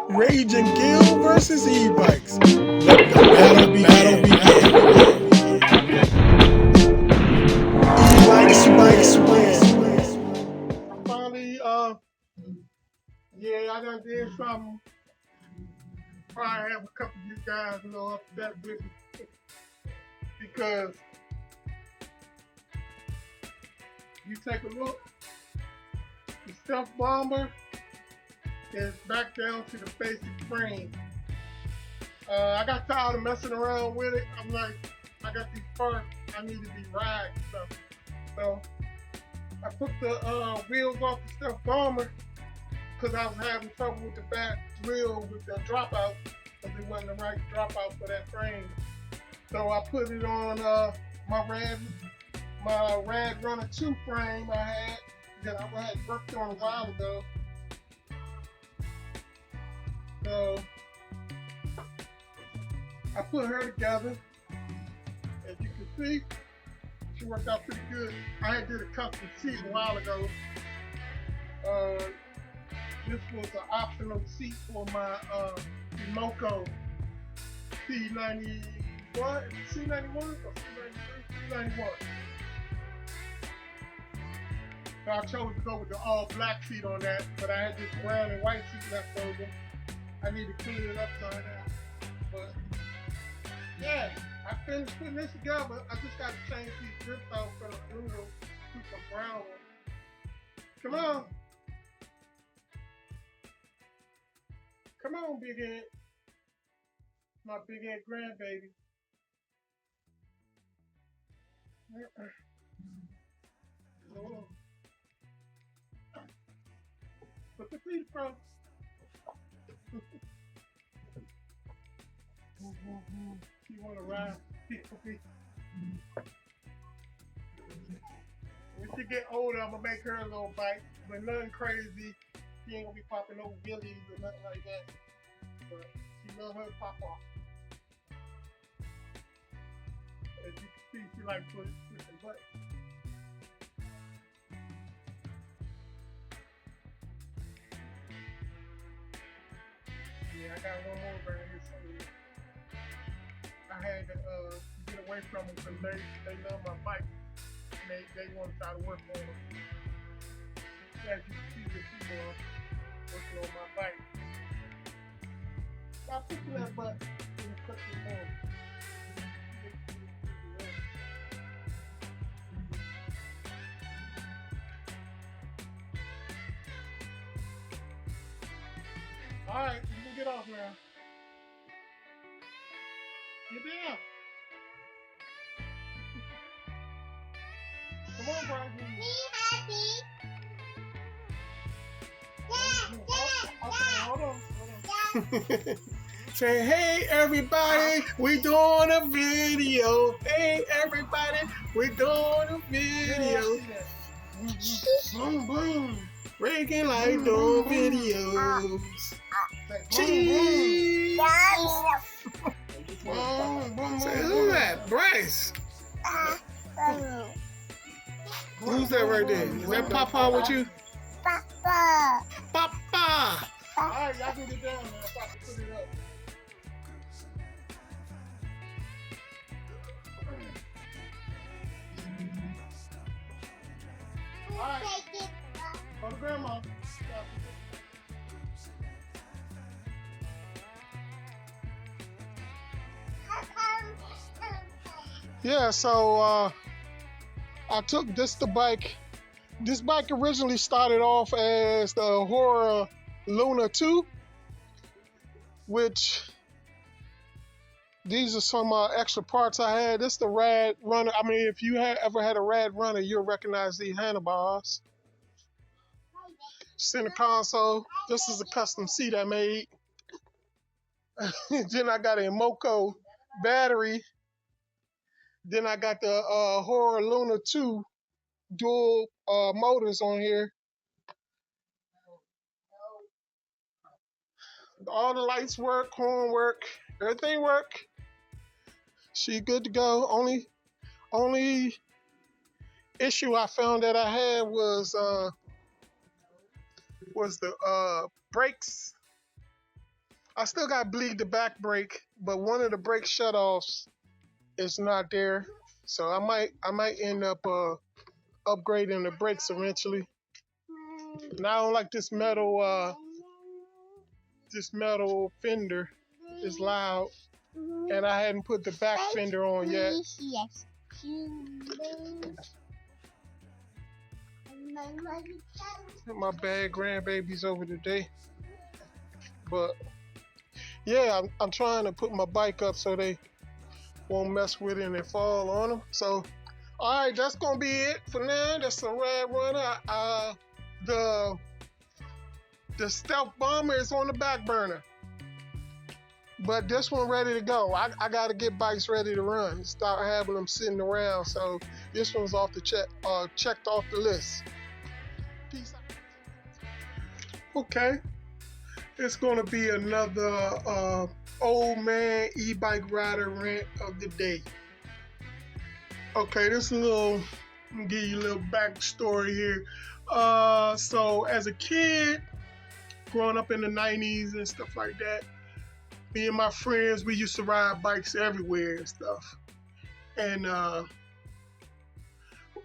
Raging Gill versus e-bikes. Let the battle begin. E-bikes win. Finally, yeah, I done did something. Probably have a couple of you guys a little upset with me because you take a look, the stealth bomber is back down to the basic frame. I got tired of messing around with it. I'm like, I got these parts, I need to be ride and stuff. So I took the wheels off the stealth bomber because I was having trouble with the back wheel with the dropout because it wasn't the right dropout for that frame. So I put it on my Rad Runner 2 frame I had that I had worked on a while ago. So I put her together. As you can see, she worked out pretty good. I had did a custom seat a while ago. This was an optional seat for my Emoco C91, C91 or C93? C91. So I chose to go with the all black seat on that, but I had this brown and white seat left over. I need to clean it upside down. But yeah, I finished putting this together. I just got to change these grips out from the blue to some brown ones. Come on. Come on, big head. My big head grandbaby. Put the feet from. She want to ride. When she get older, I'm gonna make her a little bike, but nothing crazy. She ain't gonna be popping no wheelies or nothing like that. But she love her to pop off. As you can see, she like pushing buttons. Yeah, I got one more right here somewhere. I had to get away from them because they love my bike. They want to try to work on them. As you can see, the people are working on my bike. Stop pushing that button and cut your phone. Alright, you can get off now. Get down. Come on, Brian. Be happy. Okay, hold on. Say, hey everybody, we doing a video. Hey everybody, we doing a video. Boom, boom. Breaking like doing videos. Cheese. Say, who's that? Bryce. Who's that right there? Is that Papa with you? Papa. Papa. Alright, y'all can get down now. I'm about to put it up. Alright. Go to grandma. Yeah, so I took this bike. This bike originally started off as the Horror Luna 2, which these are some extra parts I had. This is the Rad Runner. I mean, if you ever had a Rad Runner, you'll recognize these handlebars. Center console. This is a custom seat I made. Then I got a Emoco battery. Then I got the Horror Luna 2 dual motors on here. All the lights work, horn work, everything work. She good to go. Only issue I found that I had was the brakes. I still got bleed the back brake, but one of the brake shutoffs is not there. So I might end up upgrading the brakes eventually. And I don't like this metal fender is loud, and I hadn't put the back fender on yet. My bad grandbabies over today, but yeah, I'm trying to put my bike up so they won't mess with it and they fall on them. So, all right, that's gonna be it for now. That's a Rad Runner. The Stealth Bomber is on the back burner, but this one ready to go. I gotta get bikes ready to run. Start having them sitting around. So this one's off the checked off the list. Peace out. Okay, it's gonna be another Oldman E-bike Rider Rant of the day. Okay, I'm gonna give you a little backstory here. So as a kid, growing up in the 90s and stuff like that, me and my friends, we used to ride bikes everywhere and stuff. And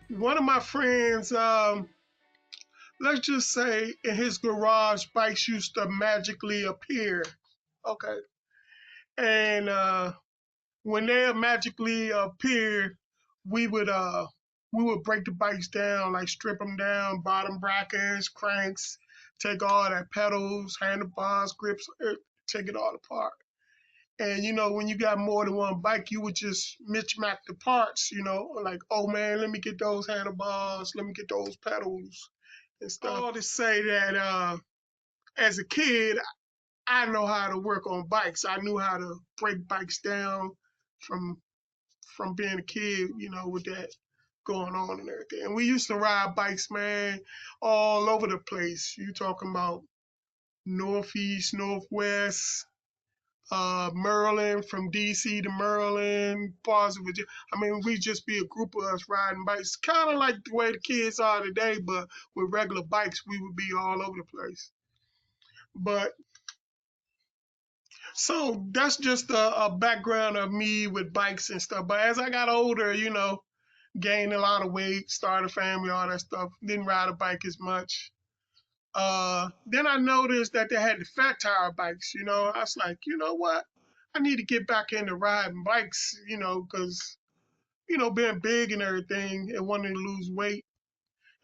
one of my friends, let's just say in his garage, bikes used to magically appear. Okay. And when they magically appeared, we would break the bikes down, like strip them down, bottom brackets, cranks, take all that pedals, handlebars, grips, take it all apart. And when you got more than one bike, you would just mismatch the parts, like, oh man, let me get those handlebars, let me get those pedals and stuff. All to say that as a kid, I know how to work on bikes. I knew how to break bikes down from being a kid, with that going on and everything. And we used to ride bikes, man, all over the place. You talking about northeast, northwest, Maryland, from DC to Maryland, parts of Virginia. I mean, we just be a group of us riding bikes, kind of like the way the kids are today, but with regular bikes, we would be all over the place. But so that's just a background of me with bikes and stuff. But as I got older, gained a lot of weight, started a family, all that stuff, didn't ride a bike as much. Then I noticed that they had the fat tire bikes, I was like, you know what? I need to get back into riding bikes, because, being big and everything and wanting to lose weight.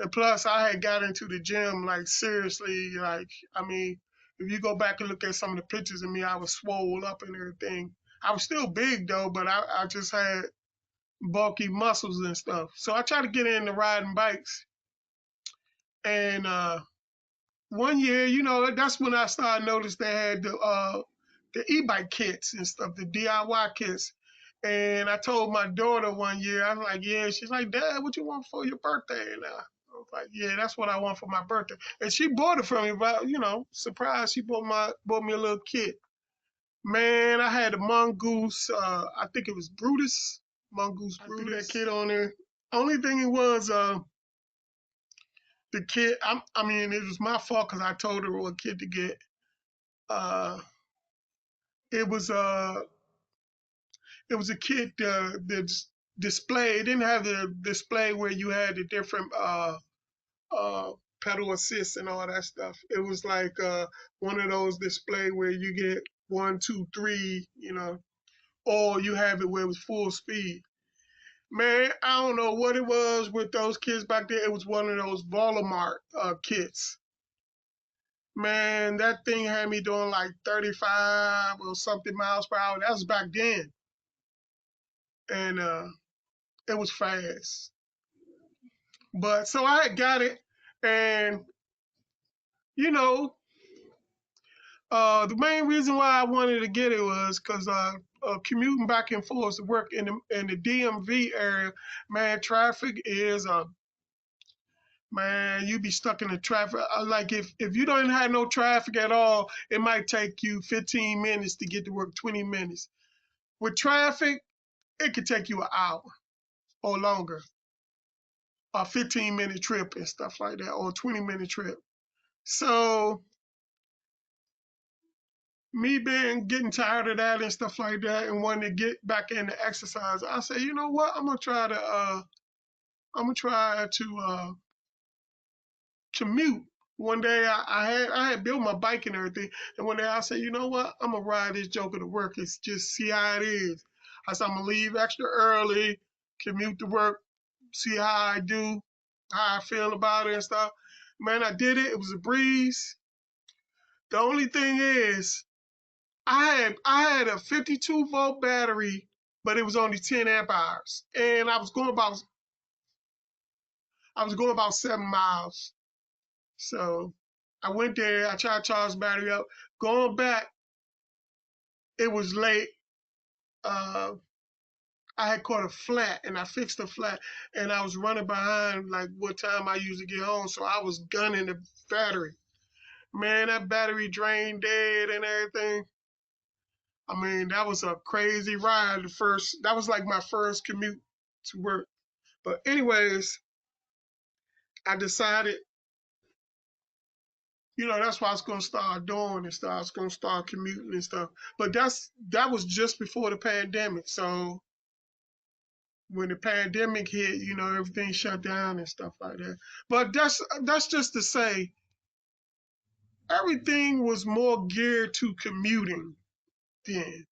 And plus, I had got into the gym, like, seriously, like, I mean, if you go back and look at some of the pictures of me, I was swole up and everything. I was still big, though, but I just had bulky muscles and stuff. So I tried to get into riding bikes. And one year, that's when I started noticing they had the e-bike kits and stuff, the DIY kits. And I told my daughter one year, I was like, yeah. She's like, Dad, what you want for your birthday? And I was like, yeah, that's what I want for my birthday. And she bought it for me, but surprise, she bought me a little kit. Man, I had a mongoose. I think it was Brutus, mongoose Brutus. I threw that kit on there. Only thing it was, the kid. I mean, it was my fault because I told her what kid to get. Uh, it was a kit that's display. It didn't have the display where you had the different pedal assist and all that stuff. It was like one of those display where you get 1, 2, 3, or you have it where it was full speed. Man, I don't know what it was with those kids back there. It was one of those Volamart kits. Man, that thing had me doing like 35 or something miles per hour. That was back then. And it was fast. But so I had got it. And, you know, the main reason why I wanted to get it was because commuting back and forth to work in the DMV area, man, traffic is man, you be stuck in the traffic. Like if you don't have no traffic at all, it might take you 15 minutes to get to work, 20 minutes. With traffic, it could take you an hour or longer, a 15-minute trip and stuff like that, or a 20-minute trip. So me being getting tired of that and stuff like that, and wanting to get back into exercise, I say, you know what? I'm gonna try to commute. One day I had built my bike and everything, and one day I said, you know what? I'm gonna ride this joker to work and just see how it is. I said I'm gonna leave extra early, commute to work, see how I do, how I feel about it and stuff. Man, I did it. It was a breeze. The only thing is, I had a 52-volt battery, but it was only 10 amp hours, and I was going about 7 miles. So I went there. I tried to charge the battery up. Going back, it was late. Uh, I had caught a flat, and I fixed the flat, and I was running behind like what time I usually get home. So I was gunning the battery. Man, that battery drained dead and everything. I mean, that was a crazy ride. That was like my first commute to work. But anyways, I decided, that's what I was gonna start doing and stuff. I was gonna start commuting and stuff. But that was just before the pandemic. So when the pandemic hit, everything shut down and stuff like that. But that's just to say everything was more geared to commuting then.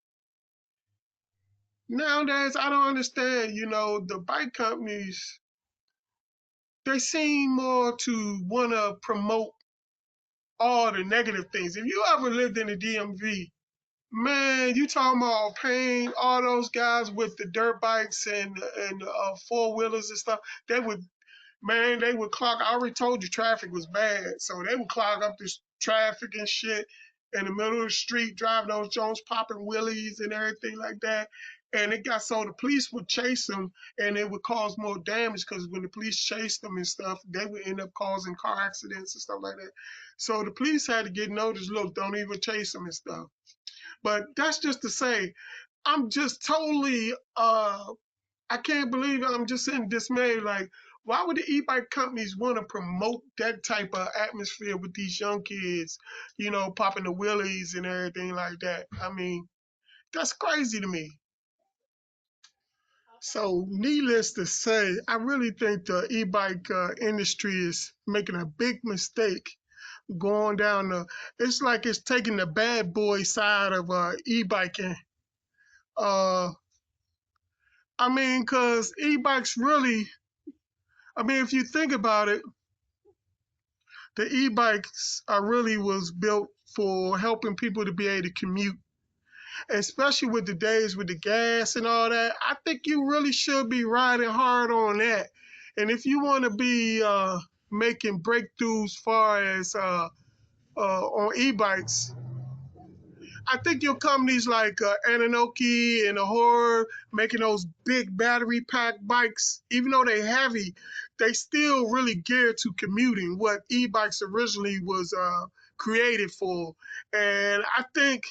Nowadays, I don't understand, the bike companies, they seem more to want to promote all the negative things. If you ever lived in the DMV, man, you talking about pain, all those guys with the dirt bikes and four wheelers and stuff, they would they would clog. I already told you traffic was bad, so they would clog up this traffic and shit in the middle of the street, driving those Jones popping wheelies and everything like that. And it got so the police would chase them, and it would cause more damage because when the police chased them and stuff, they would end up causing car accidents and stuff like that. So the police had to get notice. Look, don't even chase them and stuff. But that's just to say, I'm just totally I can't believe it. I'm just in dismay. Like, why would the e-bike companies want to promote that type of atmosphere with these young kids, popping the wheelies and everything like that? I mean, that's crazy to me. So, needless to say, I really think the e-bike industry is making a big mistake going down it's like it's taking the bad boy side of e-biking. Uh, I mean, because e-bikes really, I mean, if you think about it, the e-bikes are really was built for helping people to be able to commute, especially with the days with the gas and all that. I think you really should be riding hard on that. And if you want to be making breakthroughs far as on e-bikes, I think your companies like Ananoki and Ahura making those big battery pack bikes, even though they're heavy, they still really geared to commuting, what e-bikes originally was created for. And I think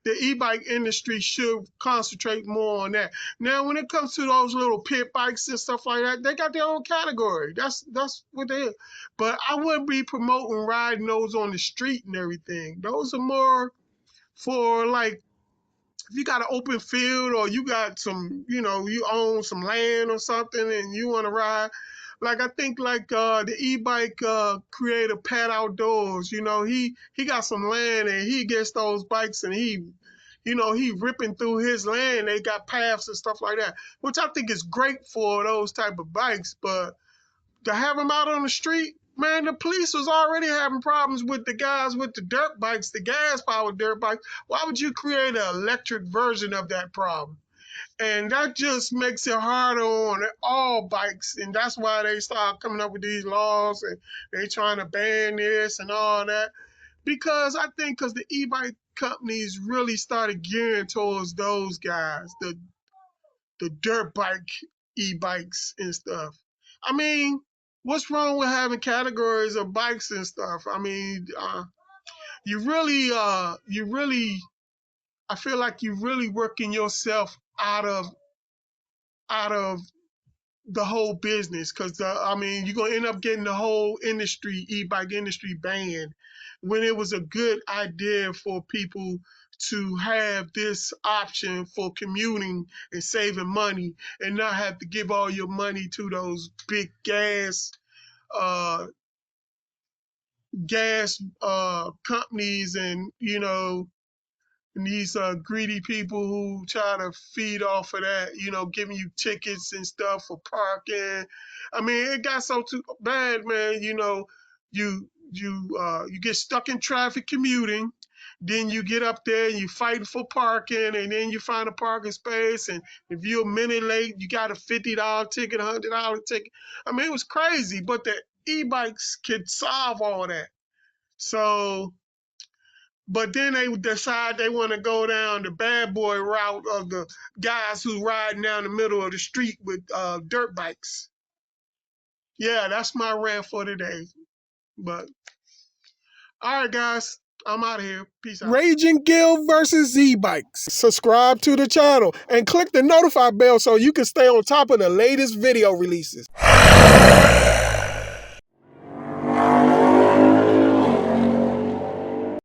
the e-bike industry should concentrate more on that. Now, when it comes to those little pit bikes and stuff like that, they got their own category. That's what they are. But I wouldn't be promoting riding those on the street and everything. Those are more for like if you got an open field or you got some, you own some land or something and you want to ride. Like I think like the e-bike creator Pat Outdoors, he got some land and he gets those bikes and he ripping through his land. They got paths and stuff like that, which I think is great for those type of bikes. But to have them out on the street, man, the police was already having problems with the guys with the dirt bikes, the gas powered dirt bikes. Why would you create an electric version of that problem? And that just makes it harder on all bikes. And that's why they start coming up with these laws and they trying to ban this and all that. Because I think because the e-bike companies really started gearing towards those guys, the dirt bike e-bikes and stuff. I mean, what's wrong with having categories of bikes and stuff? I mean, I feel like you're really working yourself out of the whole business because I mean, you're gonna end up getting the whole industry, e-bike industry banned when it was a good idea for people to have this option for commuting and saving money and not have to give all your money to those big uh, gas companies and, and these greedy people who try to feed off of that, giving you tickets and stuff for parking. I mean, it got so too bad, man. You get stuck in traffic commuting, then you get up there and you fighting for parking, and then you find a parking space, and if you're a minute late, you got a $50 ticket, $100 ticket. I mean, it was crazy, but the e-bikes could solve all that. So, but then they decide they want to go down the bad boy route of the guys who riding down the middle of the street with dirt bikes. Yeah, that's my rant for today. But all right, guys, I'm out of here. Peace out. Raging Gill versus Z-Bikes. Subscribe to the channel and click the notify bell so you can stay on top of the latest video releases.